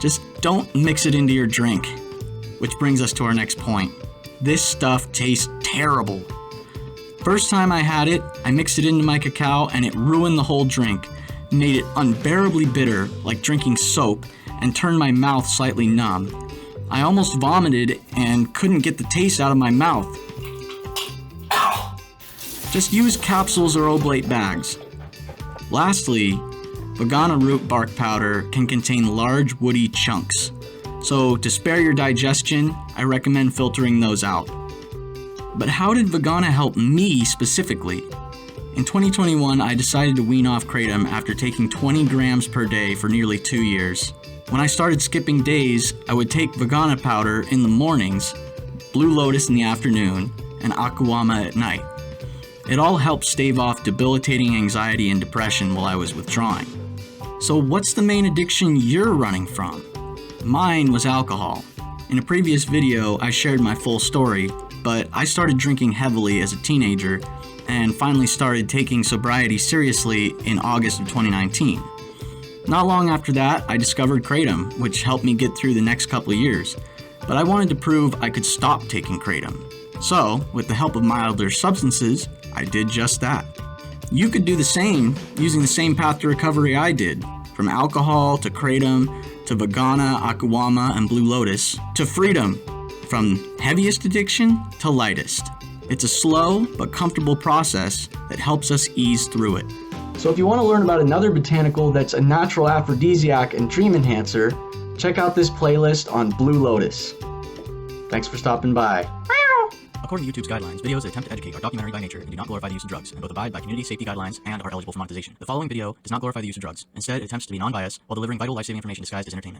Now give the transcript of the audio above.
Just don't mix it into your drink. Which brings us to our next point. This stuff tastes terrible. First time I had it, I mixed it into my cacao and it ruined the whole drink. Made it unbearably bitter, like drinking soap, and turned my mouth slightly numb. I almost vomited and couldn't get the taste out of my mouth. Just use capsules or oblate bags. Lastly, Voacanga root bark powder can contain large woody chunks. So to spare your digestion, I recommend filtering those out. But how did Voacanga help me specifically? In 2021, I decided to wean off kratom after taking 20 grams per day for nearly 2 years. When I started skipping days, I would take Voacanga powder in the mornings, Blue Lotus in the afternoon, and Akuama at night. It all helped stave off debilitating anxiety and depression while I was withdrawing. So what's the main addiction you're running from? Mine was alcohol. In a previous video, I shared my full story, but I started drinking heavily as a teenager and finally started taking sobriety seriously in August of 2019. Not long after that, I discovered kratom, which helped me get through the next couple of years, but I wanted to prove I could stop taking kratom. So, with the help of milder substances, I did just that. You could do the same using the same path to recovery I did, from alcohol to kratom to Voacanga, Akuama, and Blue Lotus, to freedom, from heaviest addiction to lightest. It's a slow but comfortable process that helps us ease through it. So if you want to learn about another botanical that's a natural aphrodisiac and dream enhancer, check out this playlist on Blue Lotus. Thanks for stopping by. According to YouTube's guidelines, videos that attempt to educate are documentary by nature and do not glorify the use of drugs, and both abide by community safety guidelines and are eligible for monetization. The following video does not glorify the use of drugs. Instead, it attempts to be non-biased while delivering vital life-saving information disguised as entertainment.